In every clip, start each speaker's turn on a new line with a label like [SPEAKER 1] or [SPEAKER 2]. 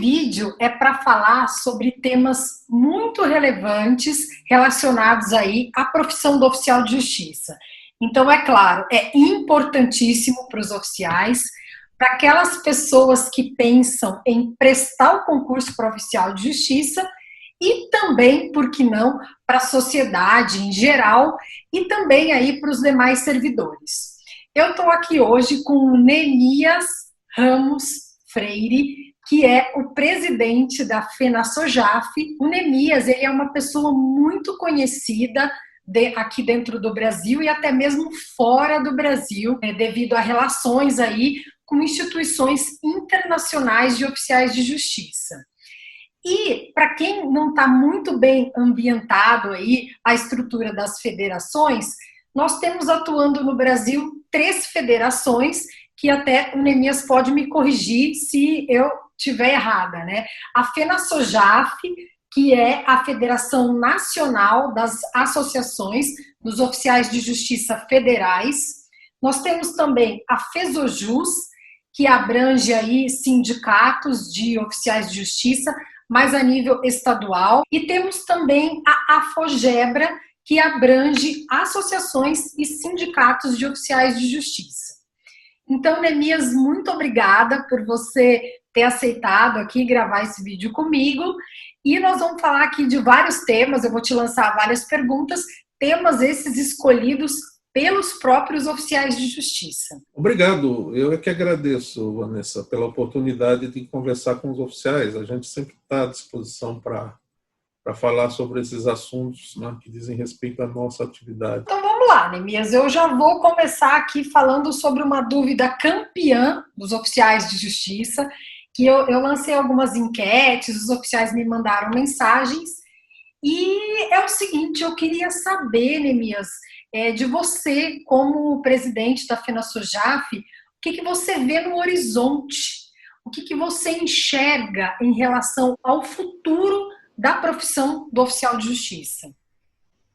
[SPEAKER 1] vídeo é para falar sobre temas muito relevantes relacionados aí à profissão do oficial de justiça. Então, é claro, é importantíssimo para os oficiais, para aquelas pessoas que pensam em prestar o concurso para oficial de justiça e também, por que não, para a sociedade em geral e também aí para os demais servidores. Eu estou aqui hoje com o Neemias Ramos Freire, que é o presidente da FenaSoJafe. O Neemias, ele é uma pessoa muito conhecida aqui dentro do Brasil e até mesmo fora do Brasil, devido a relações aí com instituições internacionais de oficiais de justiça. E, para quem não está muito bem ambientado aí a estrutura das federações, nós temos atuando no Brasil 3 federações, que até o Neemias pode me corrigir se eu estiver errada, né? A FenaSoJafe, que é a Federação Nacional das Associações dos Oficiais de Justiça Federais. Nós temos também a FESOJUS, que abrange aí sindicatos de oficiais de justiça, mas a nível estadual. E temos também a AFOGEBRA, que abrange associações e sindicatos de oficiais de justiça. Então, Neemias, muito obrigada por você ter aceitado aqui gravar esse vídeo comigo. E nós vamos falar aqui de vários temas, eu vou te lançar várias perguntas, temas esses escolhidos pelos próprios oficiais de justiça.
[SPEAKER 2] Obrigado, eu é que agradeço, Vanessa, pela oportunidade de conversar com os oficiais. A gente sempre está à disposição para falar sobre esses assuntos, né, que dizem respeito à nossa atividade.
[SPEAKER 1] Então vamos lá, Neemias, eu já vou começar aqui falando sobre uma dúvida campeã dos oficiais de justiça, que eu lancei algumas enquetes, os oficiais me mandaram mensagens, e é o seguinte, eu queria saber, Neemias, de você, como presidente da FenaSoJafe, o que você vê no horizonte, o que você enxerga em relação ao futuro da profissão do oficial de justiça?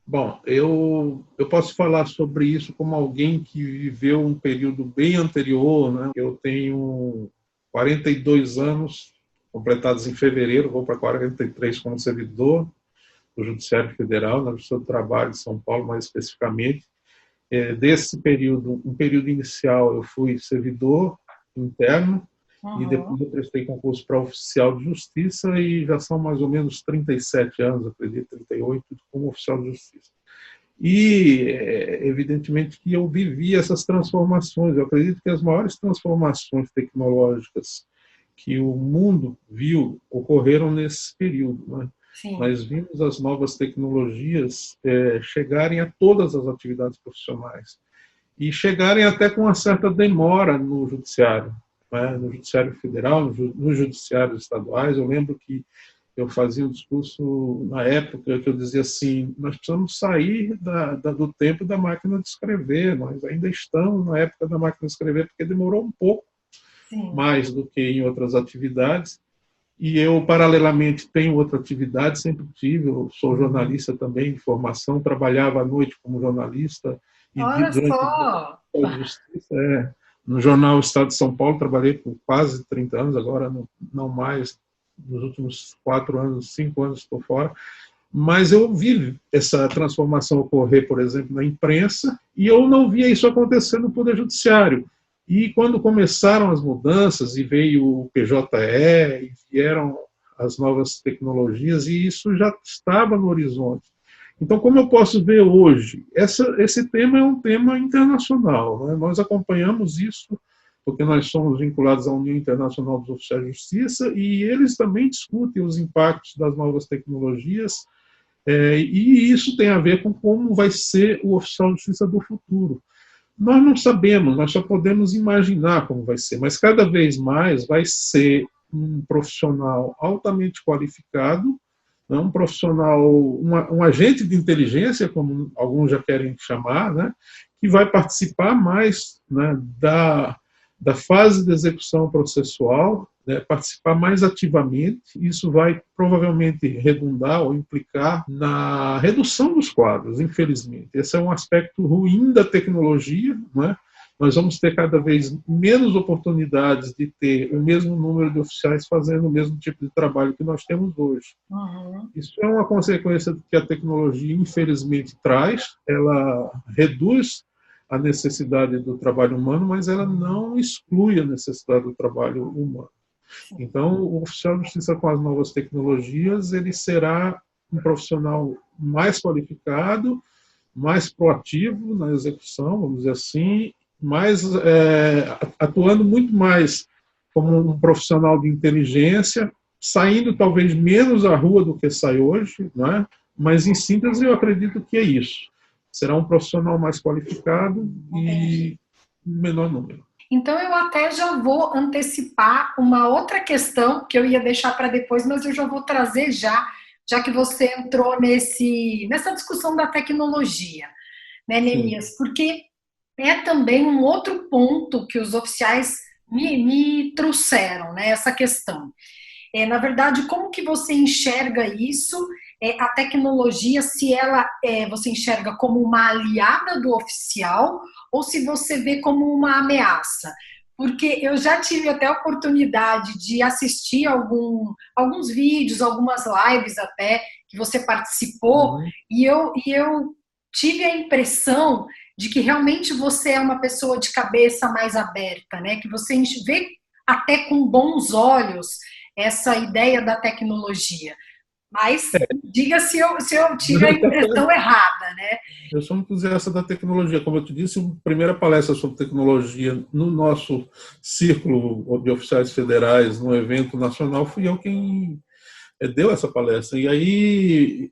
[SPEAKER 2] Bom, eu posso falar sobre isso como alguém que viveu um período bem anterior, né? Eu tenho 42 anos, completados em fevereiro, vou para 43 como servidor do Judiciário Federal, na Justiça do Trabalho de São Paulo, mais especificamente. Desse período, um período inicial, eu fui servidor interno, e depois eu prestei concurso para oficial de justiça e já são mais ou menos 37 anos, acredito, 38, como oficial de justiça. E, evidentemente, que eu vivi essas transformações. Eu acredito que as maiores transformações tecnológicas que o mundo viu ocorreram nesse período, né?
[SPEAKER 1] Sim.
[SPEAKER 2] Nós vimos as novas tecnologias chegarem a todas as atividades profissionais e chegarem até com uma certa demora no judiciário, né? No Judiciário Federal, nos judiciários estaduais. Eu lembro que eu fazia um discurso na época que eu dizia assim, nós precisamos sair do tempo da máquina de escrever, nós ainda estamos na época da máquina de escrever, porque demorou um pouco mais do que em outras atividades. E eu, paralelamente, tenho outra atividade, sempre tive, eu sou jornalista também de formação, trabalhava à noite como jornalista. E
[SPEAKER 1] Olha
[SPEAKER 2] durante
[SPEAKER 1] só!
[SPEAKER 2] a justiça, no jornal Estado de São Paulo, trabalhei por quase 30 anos, agora não mais, nos últimos 4 anos, 5 anos estou fora. Mas eu vi essa transformação ocorrer, por exemplo, na imprensa, e eu não via isso acontecer no Poder Judiciário. E quando começaram as mudanças, e veio o PJE, e vieram as novas tecnologias, e isso já estava no horizonte. Então, como eu posso ver hoje? Esse tema é um tema internacional, né? Nós acompanhamos isso, porque nós somos vinculados à União Internacional dos Oficiais de Justiça, e eles também discutem os impactos das novas tecnologias, e isso tem a ver com como vai ser o oficial de justiça do futuro. Nós não sabemos, nós só podemos imaginar como vai ser, mas cada vez mais vai ser um profissional altamente qualificado, né, um profissional, um agente de inteligência, como alguns já querem chamar, né, que vai participar mais, né, da fase de execução processual, né, participar mais ativamente. Isso vai provavelmente redundar ou implicar na redução dos quadros, infelizmente. Esse é um aspecto ruim da tecnologia, né? nós vamos ter cada vez menos oportunidades de ter o mesmo número de oficiais fazendo o mesmo tipo de trabalho que nós temos hoje.
[SPEAKER 1] Uhum.
[SPEAKER 2] Isso é uma consequência que a tecnologia, infelizmente, traz. Ela reduz a necessidade do trabalho humano, mas ela não exclui a necessidade do trabalho humano. Então, o oficial de justiça com as novas tecnologias, ele será um profissional mais qualificado, mais proativo na execução, vamos dizer assim, atuando muito mais como um profissional de inteligência, saindo talvez menos à rua do que sai hoje, não é? Mas, em síntese, eu acredito que é isso. Será um profissional mais qualificado e menor número.
[SPEAKER 1] Então, eu até já vou antecipar uma outra questão que eu ia deixar para depois, mas eu já vou trazer já que você entrou nessa discussão da tecnologia, né, Neemias? Porque é também um outro ponto que os oficiais me trouxeram, né, essa questão. Na verdade, como que você enxerga isso, a tecnologia, se ela você enxerga como uma aliada do oficial ou se você vê como uma ameaça? Porque eu já tive até a oportunidade de assistir alguns vídeos, algumas lives até, que você participou, e eu tive a impressão de que realmente você é uma pessoa de cabeça mais aberta, né? Que você vê até com bons olhos essa ideia da tecnologia. Mas diga se eu tive a impressão errada, né?
[SPEAKER 2] Eu sou um entusiasta da tecnologia. Como eu te disse, a primeira palestra sobre tecnologia no nosso círculo de oficiais federais, no evento nacional, fui eu quem deu essa palestra. E aí,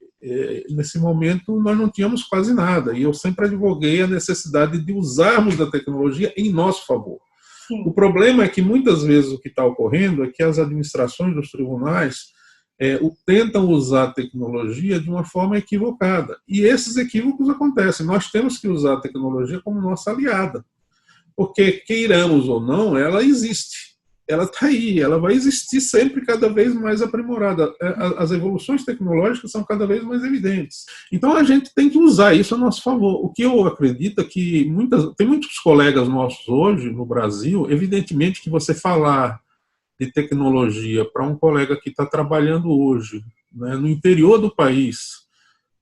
[SPEAKER 2] nesse momento, nós não tínhamos quase nada. E eu sempre advoguei a necessidade de usarmos da tecnologia em nosso favor. Sim. O problema é que, muitas vezes, o que está ocorrendo é que as administrações dos tribunais tentam usar a tecnologia de uma forma equivocada. E esses equívocos acontecem. Nós temos que usar a tecnologia como nossa aliada. Porque, queiramos ou não, ela existe. Ela está aí, ela vai existir sempre cada vez mais aprimorada. As evoluções tecnológicas são cada vez mais evidentes. Então, a gente tem que usar isso a nosso favor. O que eu acredito é que tem muitos colegas nossos hoje no Brasil, evidentemente que você falar de tecnologia para um colega que está trabalhando hoje, né, no interior do país,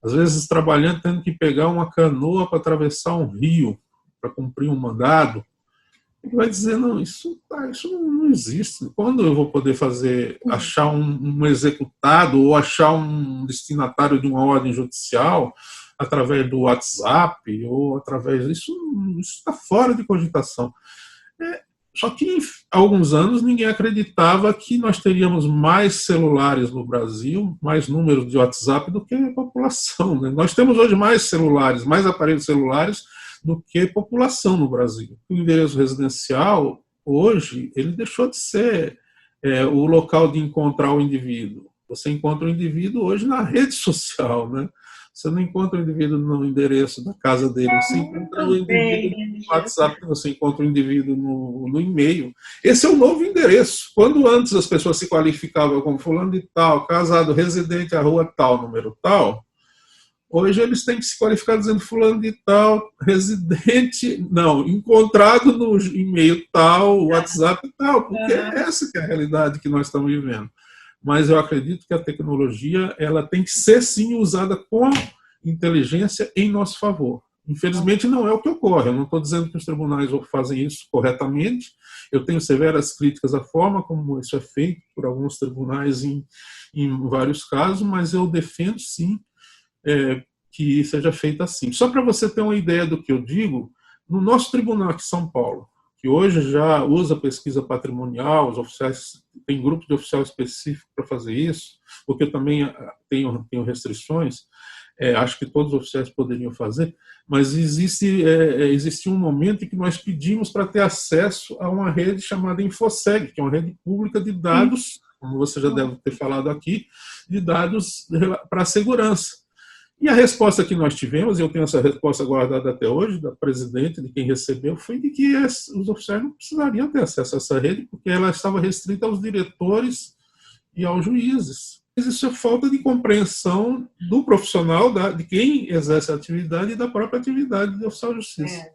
[SPEAKER 2] às vezes trabalhando, tendo que pegar uma canoa para atravessar um rio, para cumprir um mandado, ele vai dizer, não, isso não existe. Quando eu vou poder achar um executado ou achar um destinatário de uma ordem judicial através do WhatsApp ou através disso, isso está fora de cogitação. Só que, há alguns anos, ninguém acreditava que nós teríamos mais celulares no Brasil, mais números de WhatsApp do que a população, né? Nós temos hoje mais celulares, mais aparelhos celulares do que população no Brasil. O endereço residencial, hoje, ele deixou de ser o local de encontrar o indivíduo. Você encontra o indivíduo hoje na rede social, né? Você não encontra o indivíduo no endereço da casa dele, você encontra o indivíduo no WhatsApp, você encontra o indivíduo no e-mail. Esse é o novo endereço. Quando antes as pessoas se qualificavam como fulano de tal, casado, residente, a rua tal, número tal, hoje eles têm que se qualificar dizendo fulano de tal, residente, não, encontrado no e-mail tal, WhatsApp tal, porque essa que é a realidade que nós estamos vivendo. Mas eu acredito que a tecnologia ela tem que ser, sim, usada com inteligência em nosso favor. Infelizmente, não é o que ocorre. Eu não estou dizendo que os tribunais fazem isso corretamente. Eu tenho severas críticas à forma como isso é feito por alguns tribunais em vários casos, mas eu defendo, sim, que seja feito assim. Só para você ter uma ideia do que eu digo, no nosso tribunal aqui em São Paulo, que hoje já usa pesquisa patrimonial, os oficiais, tem grupos de oficial específico para fazer isso, porque eu também tenho restrições, acho que todos os oficiais poderiam fazer, mas existe um momento em que nós pedimos para ter acesso a uma rede chamada InfoSeg, que é uma rede pública de dados, como você já deve ter falado aqui, de dados para a segurança. E a resposta que nós tivemos, e eu tenho essa resposta guardada até hoje, da presidente, de quem recebeu, foi de que os oficiais não precisariam ter acesso a essa rede, porque ela estava restrita aos diretores e aos juízes. Isso é falta de compreensão do profissional, de quem exerce a atividade e da própria atividade de oficial de justiça.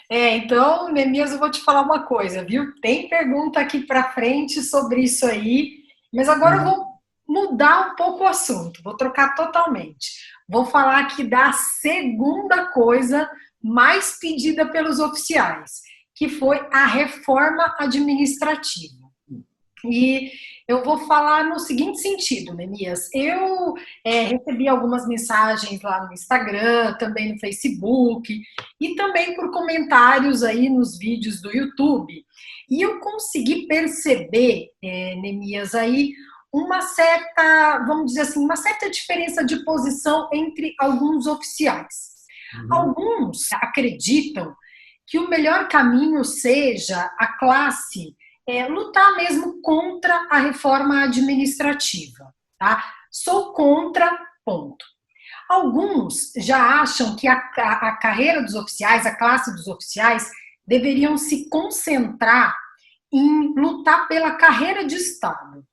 [SPEAKER 1] Então, Neemias, eu vou te falar uma coisa, viu? Tem pergunta aqui para frente sobre isso aí, mas agora eu
[SPEAKER 2] Uhum.
[SPEAKER 1] vou mudar um pouco o assunto, vou trocar totalmente. Vou falar aqui da segunda coisa mais pedida pelos oficiais, que foi a reforma administrativa. E eu vou falar no seguinte sentido, Neemias. Eu recebi algumas mensagens lá no Instagram, também no Facebook, e também por comentários aí nos vídeos do YouTube. E eu consegui perceber, Neemias, aí uma certa, vamos dizer assim, uma certa diferença de posição entre alguns oficiais.
[SPEAKER 2] Uhum.
[SPEAKER 1] Alguns acreditam que o melhor caminho seja a classe lutar mesmo contra a reforma administrativa. Tá? Sou contra, ponto. Alguns já acham que a carreira dos oficiais, a classe dos oficiais, deveriam se concentrar em lutar pela carreira de Estado.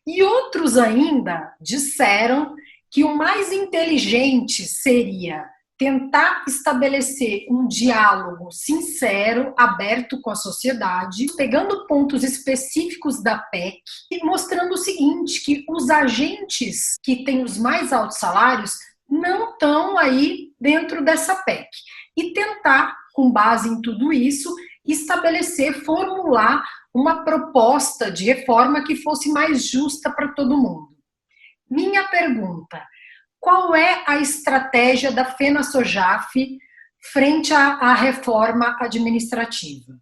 [SPEAKER 1] E outros ainda disseram que o mais inteligente seria tentar estabelecer um diálogo sincero, aberto com a sociedade, pegando pontos específicos da PEC e mostrando o seguinte, que os agentes que têm os mais altos salários não estão aí dentro dessa PEC. E tentar, com base em tudo isso, estabelecer, formular uma proposta de reforma que fosse mais justa para todo mundo. Minha pergunta: qual é a estratégia da FenaSoJaf frente à reforma administrativa?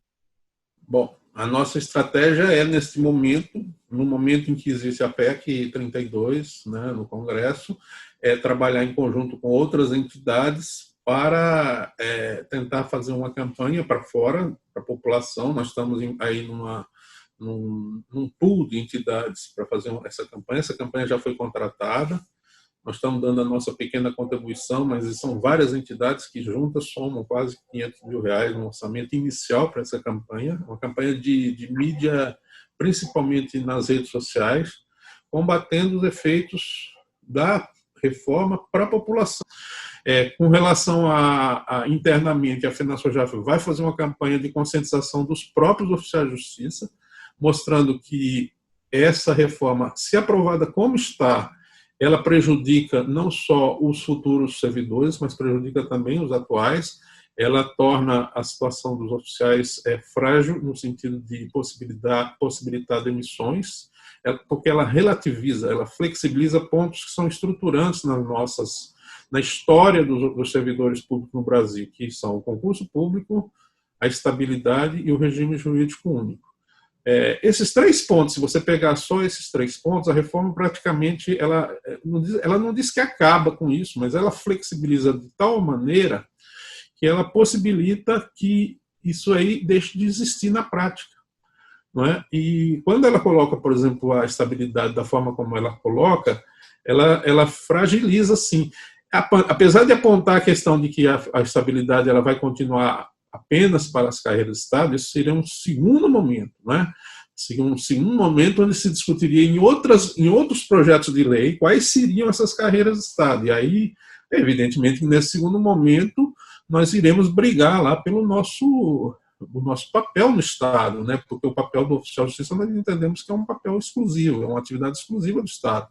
[SPEAKER 2] Bom, a nossa estratégia é, neste momento, no momento em que existe a PEC 32, né, no Congresso, é trabalhar em conjunto com outras entidades para tentar fazer uma campanha para fora, para a população. Nós estamos aí num pool de entidades para fazer essa campanha. Essa campanha já foi contratada. Nós estamos dando a nossa pequena contribuição, mas são várias entidades que juntas somam quase R$500 mil no orçamento inicial para essa campanha, uma campanha de mídia, principalmente nas redes sociais, combatendo os efeitos da reforma para a população. Com relação a internamente, a FenaSoJaf vai fazer uma campanha de conscientização dos próprios oficiais de justiça, mostrando que essa reforma, se aprovada como está, ela prejudica não só os futuros servidores, mas prejudica também os atuais. Ela torna a situação dos oficiais frágil, no sentido de possibilitar demissões, porque ela relativiza, ela flexibiliza pontos que são estruturantes na história dos servidores públicos no Brasil, que são o concurso público, a estabilidade e o regime jurídico único. Esses 3 pontos, se você pegar só esses 3 pontos, a reforma praticamente ela não diz que acaba com isso, mas ela flexibiliza de tal maneira que ela possibilita que isso aí deixe de existir na prática. Não é? E quando ela coloca, por exemplo, a estabilidade da forma como ela coloca, ela fragiliza, sim. Apesar de apontar a questão de que a estabilidade ela vai continuar apenas para as carreiras de Estado, isso seria um segundo momento, né? Um segundo momento onde se discutiria em outros projetos de lei quais seriam essas carreiras de Estado. E aí, evidentemente, nesse segundo momento, nós iremos brigar lá pelo o nosso papel no Estado, né? Porque o papel do oficial de justiça nós entendemos que é um papel exclusivo, é uma atividade exclusiva do Estado.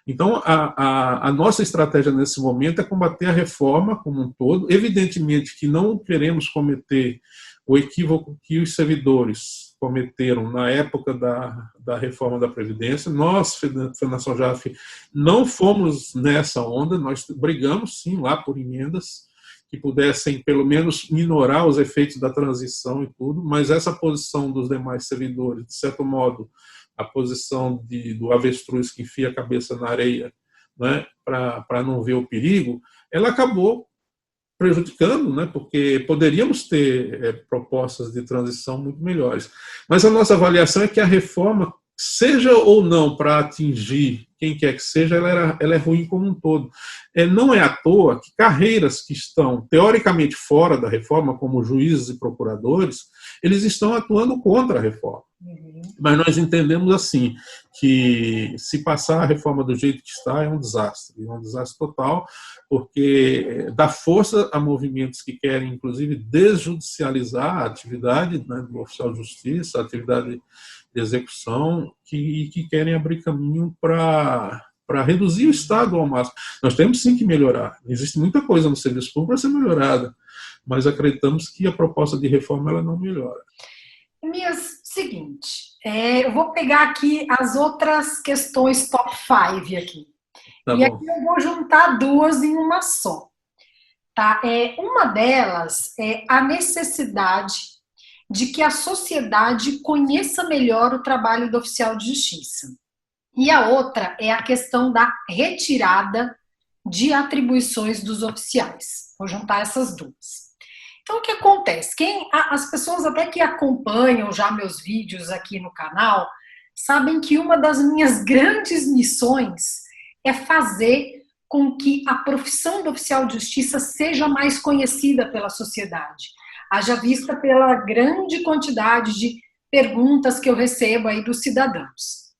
[SPEAKER 2] Então, a nossa estratégia nesse momento é combater a reforma como um todo. Evidentemente que não queremos cometer o equívoco que os servidores cometeram na época da reforma da Previdência. Nós, FenaSoJaf, não fomos nessa onda, nós brigamos, sim, lá por emendas que pudessem, pelo menos, minorar os efeitos da transição e tudo, mas essa posição dos demais servidores, de certo modo, a posição do avestruz que enfia a cabeça na areia, né, para não ver o perigo, ela acabou prejudicando, né, porque poderíamos ter propostas de transição muito melhores. Mas a nossa avaliação é que a reforma, seja ou não para atingir quem quer que seja, ela é ruim como um todo. Não é à toa que carreiras que estão teoricamente fora da reforma, como juízes e procuradores, eles estão atuando contra a reforma.
[SPEAKER 1] Uhum.
[SPEAKER 2] Mas nós entendemos assim, que se passar a reforma do jeito que está, é um desastre total, porque dá força a movimentos que querem, inclusive, desjudicializar a atividade, né, do oficial de justiça, a atividade de execução, que querem abrir caminho para reduzir o Estado ao máximo. Nós temos sim que melhorar. Existe muita coisa no serviço público para ser melhorada, mas acreditamos que a proposta de reforma ela não melhora.
[SPEAKER 1] Mias, seguinte, eu vou pegar aqui as outras questões top 5 aqui.
[SPEAKER 2] Tá
[SPEAKER 1] E
[SPEAKER 2] bom?
[SPEAKER 1] aqui eu vou juntar duas em uma só. Tá? Uma delas é a necessidade de que a sociedade conheça melhor o trabalho do oficial de justiça. E a outra é a questão da retirada de atribuições dos oficiais. Vou juntar essas duas. Então, o que acontece? As pessoas até que acompanham já meus vídeos aqui no canal sabem que uma das minhas grandes missões é fazer com que a profissão do oficial de justiça seja mais conhecida pela sociedade. Haja vista pela grande quantidade de perguntas que eu recebo aí dos cidadãos.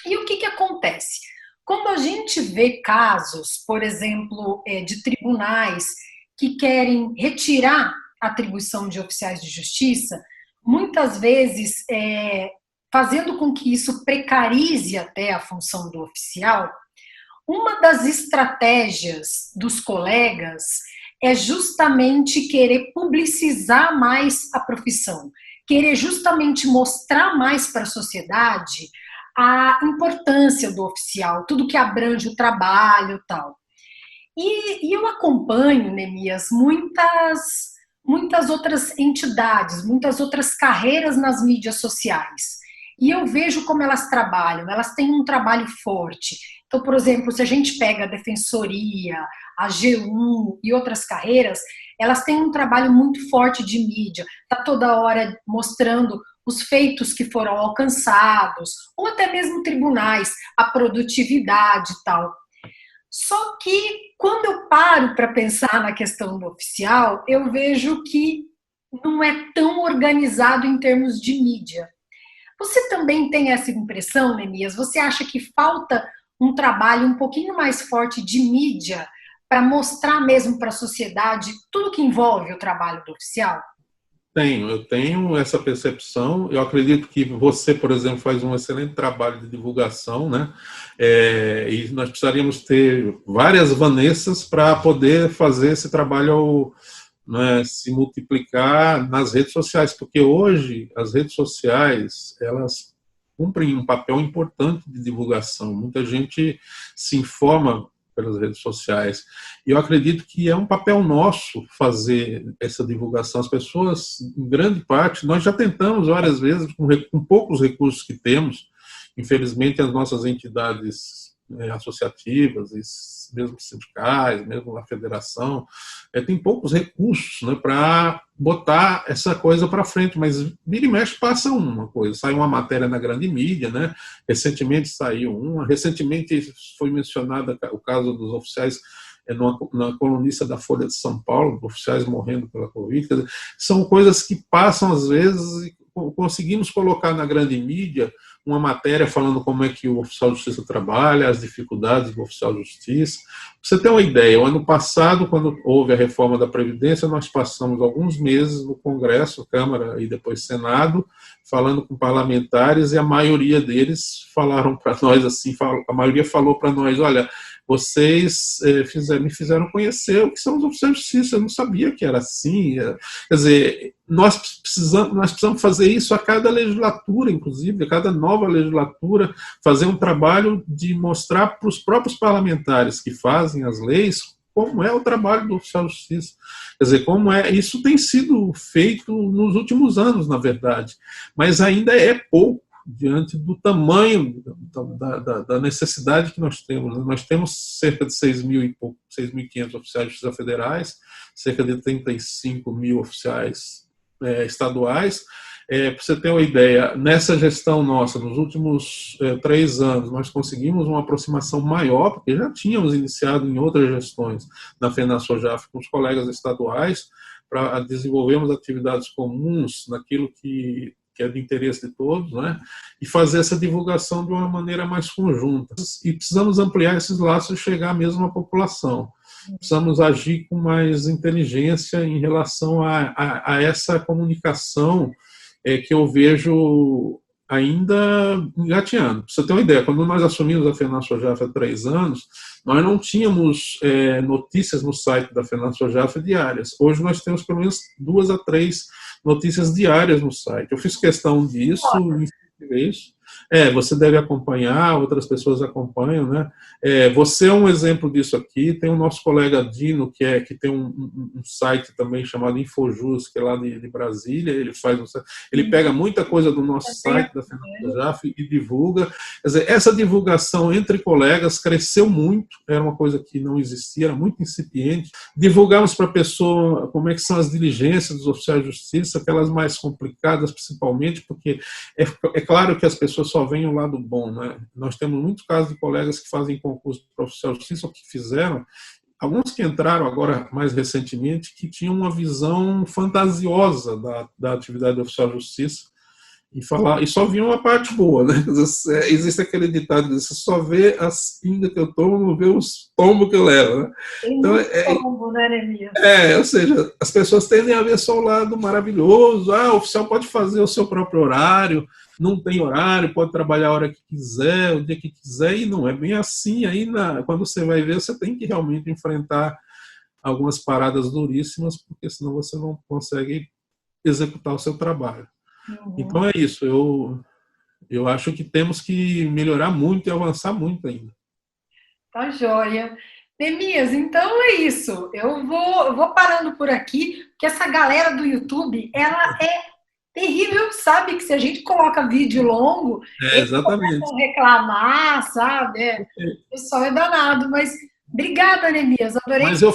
[SPEAKER 1] E o que acontece? Quando a gente vê casos, por exemplo, de tribunais que querem retirar a atribuição de oficiais de justiça, muitas vezes fazendo com que isso precarize até a função do oficial, uma das estratégias dos colegas é justamente querer publicizar mais a profissão, querer justamente mostrar mais para a sociedade a importância do oficial, tudo que abrange o trabalho e tal. E eu acompanho, Neemias, muitas outras entidades, muitas outras carreiras nas mídias sociais. E eu vejo como elas trabalham, elas têm um trabalho forte. Então, por exemplo, se a gente pega a Defensoria, a G1 e outras carreiras, elas têm um trabalho muito forte de mídia, está toda hora mostrando os feitos que foram alcançados, ou até mesmo tribunais, a produtividade e tal. Só que quando eu paro para pensar na questão do oficial, eu vejo que não é tão organizado em termos de mídia. Você também tem essa impressão, Neemias? Você acha que falta um trabalho um pouquinho mais forte de mídia para mostrar mesmo para a sociedade tudo que envolve o trabalho do oficial?
[SPEAKER 2] Eu tenho essa percepção. Eu acredito que você, por exemplo, faz um excelente trabalho de divulgação, né? E nós precisaríamos ter várias Vanessas para poder fazer esse trabalho, né, se multiplicar nas redes sociais, porque hoje as redes sociais elas cumprem um papel importante de divulgação. Muita gente se informa pelas redes sociais. E eu acredito que é um papel nosso fazer essa divulgação. As pessoas, em grande parte, nós já tentamos várias vezes, com poucos recursos que temos, infelizmente as nossas entidades associativas, mesmo sindicais, mesmo a federação, tem poucos recursos, né, para botar essa coisa para frente, mas vira e mexe passa uma coisa, sai uma matéria na grande mídia, né? Recentemente saiu uma, recentemente foi mencionado o caso dos oficiais na colunista da Folha de São Paulo, oficiais morrendo pela Covid. Quer dizer, são coisas que passam às vezes e conseguimos colocar na grande mídia uma matéria falando como é que o oficial de justiça trabalha, as dificuldades do oficial de justiça. Pra você ter uma ideia, o ano passado, quando houve a reforma da Previdência, nós passamos alguns meses no Congresso, Câmara e depois Senado, falando com parlamentares, e a maioria deles falaram para nós assim, a maioria falou para nós, olha, vocês me fizeram conhecer o que são os oficiais de justiça, eu não sabia que era assim. Quer dizer, nós precisamos fazer isso a cada legislatura, inclusive, a cada nova legislatura, fazer um trabalho de mostrar para os próprios parlamentares que fazem as leis como é o trabalho do oficial de justiça. Quer dizer, isso tem sido feito nos últimos anos, na verdade, mas ainda é pouco diante do tamanho da necessidade que nós temos. Nós temos cerca de 6.500 oficiais de justiça federais, cerca de 35 mil oficiais estaduais. Para você ter uma ideia, nessa gestão nossa, nos últimos 3 anos, nós conseguimos uma aproximação maior, porque já tínhamos iniciado em outras gestões na FENASOJAF com os colegas estaduais, para desenvolvermos atividades comuns naquilo que que é de interesse de todos, né? E fazer essa divulgação de uma maneira mais conjunta. E precisamos ampliar esses laços e chegar mesmo à população. Precisamos agir com mais inteligência em relação a essa comunicação que eu vejo ainda engateando. Para você ter uma ideia, quando nós assumimos a FENASFOJAF há 3 anos, nós não tínhamos notícias no site da FENASFOJAF diárias. Hoje nós temos pelo menos 2 a 3 notícias diárias no site. Eu fiz questão disso, isso. Você deve acompanhar, outras pessoas acompanham, né? Você é um exemplo disso aqui. Tem o nosso colega Dino, que tem um site também chamado Infojus, que é lá de Brasília. Ele pega muita coisa do nosso site da FENASFOJAF e divulga. Quer dizer, essa divulgação entre colegas cresceu muito, era uma coisa que não existia, era muito incipiente. Divulgamos para a pessoa como é que são as diligências dos oficiais de justiça, aquelas mais complicadas, principalmente, porque é claro que as pessoas só veem o lado bom, né? Nós temos muitos casos de colegas que fazem concurso para oficial de justiça, ou que fizeram, alguns que entraram agora mais recentemente, que tinham uma visão fantasiosa da atividade de oficial de justiça e só viam a parte boa, né? Existe aquele ditado que você só vê as pingas que eu tomo, não vê os tombos que eu levo, né?
[SPEAKER 1] Então, tombo, né, Neemias?
[SPEAKER 2] Ou seja, as pessoas tendem a ver só o lado maravilhoso. O oficial pode fazer o seu próprio horário, não tem horário, pode trabalhar a hora que quiser, o dia que quiser, e não é bem assim. Aí, quando você vai ver, você tem que realmente enfrentar algumas paradas duríssimas, porque senão você não consegue executar o seu trabalho. Então é isso, eu acho que temos que melhorar muito e avançar muito ainda.
[SPEAKER 1] Tá joia. Neemias, então é isso. Eu vou parando por aqui, porque essa galera do YouTube, ela é terrível, sabe? Que se a gente coloca vídeo longo, eles começam a reclamar, sabe? O pessoal é danado, mas obrigada, Neemias, adorei.
[SPEAKER 2] Mas eu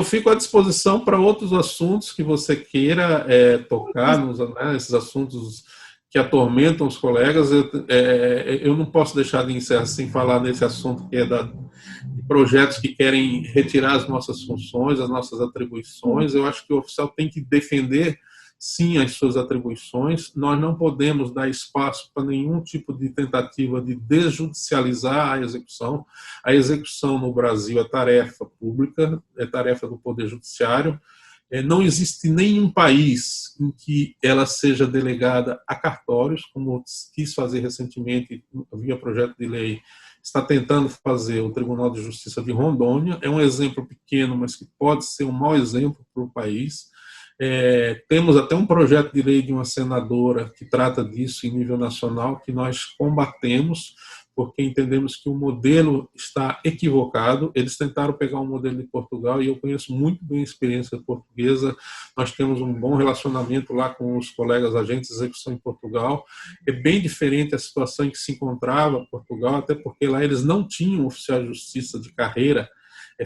[SPEAKER 2] fico à disposição para outros assuntos que você queira tocar, esses assuntos que atormentam os colegas. Eu não posso deixar de encerrar sem falar nesse assunto que é de projetos que querem retirar as nossas funções, as nossas atribuições. Eu acho que o oficial tem que defender, sim, as suas atribuições. Nós não podemos dar espaço para nenhum tipo de tentativa de desjudicializar a execução. A execução no Brasil é tarefa pública, é tarefa do Poder Judiciário. Não existe nenhum país em que ela seja delegada a cartórios, como quis fazer recentemente, via projeto de lei, está tentando fazer o Tribunal de Justiça de Rondônia. É um exemplo pequeno, mas que pode ser um mau exemplo para o país. Temos até um projeto de lei de uma senadora que trata disso em nível nacional, que nós combatemos, porque entendemos que o modelo está equivocado. Eles tentaram pegar um modelo de Portugal, e eu conheço muito bem a experiência portuguesa. Nós temos um bom relacionamento lá com os colegas agentes de execução em Portugal. É bem diferente a situação em que se encontrava Portugal, até porque lá eles não tinham oficial de justiça de carreira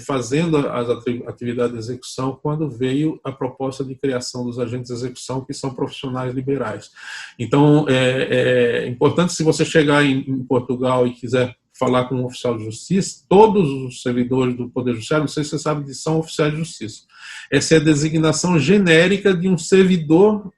[SPEAKER 2] fazendo as atividades de execução, quando veio a proposta de criação dos agentes de execução, que são profissionais liberais. Então, é importante, se você chegar em Portugal e quiser falar com um oficial de justiça, todos os servidores do Poder Judiciário, não sei se você sabe, são oficiais de justiça. Essa é a designação genérica de um servidor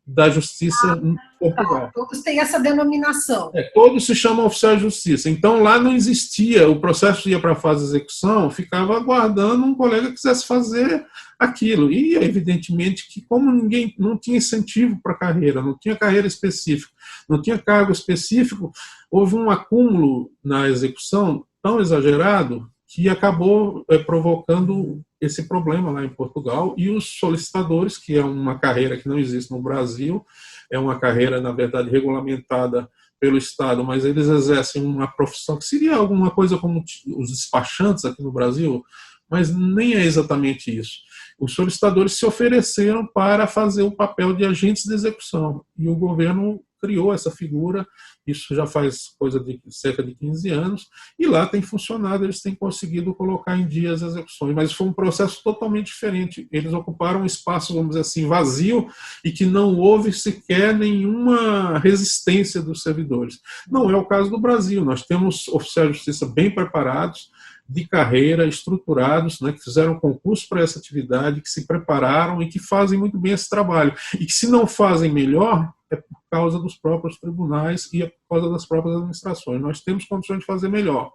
[SPEAKER 2] da justiça em Portugal.
[SPEAKER 1] Todos têm essa denominação.
[SPEAKER 2] Todos se chamam oficiais de justiça. Então, lá não existia, o processo ia para a fase de execução, ficava aguardando um colega que quisesse fazer aquilo. E, evidentemente, que como ninguém não tinha incentivo para a carreira, não tinha carreira específica, não tinha cargo específico, houve um acúmulo na execução tão exagerado que acabou provocando esse problema lá em Portugal. E os solicitadores, que é uma carreira que não existe no Brasil, é uma carreira, na verdade, regulamentada pelo Estado, mas eles exercem uma profissão que seria alguma coisa como os despachantes aqui no Brasil, mas nem é exatamente isso. Os solicitadores se ofereceram para fazer o papel de agentes de execução, e o governo criou essa figura. Isso já faz coisa de cerca de 15 anos, e lá tem funcionado, eles têm conseguido colocar em dia as execuções, mas foi um processo totalmente diferente. Eles ocuparam um espaço, vamos dizer assim, vazio, e que não houve sequer nenhuma resistência dos servidores. Não é o caso do Brasil. Nós temos oficiais de justiça bem preparados, de carreira, estruturados, né, que fizeram concurso para essa atividade, que se prepararam e que fazem muito bem esse trabalho. E que, se não fazem melhor, é por causa dos próprios tribunais e é por causa das próprias administrações. Nós temos condições de fazer melhor,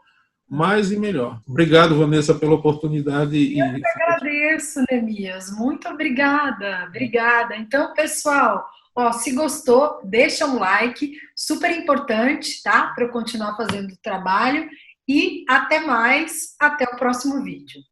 [SPEAKER 2] mais e melhor. Obrigado, Vanessa, pela oportunidade.
[SPEAKER 1] Eu que agradeço, Neemias. Muito obrigada, obrigada. Então, pessoal, ó, se gostou, deixa um like, super importante, tá? Para eu continuar fazendo o trabalho. E até mais, até o próximo vídeo.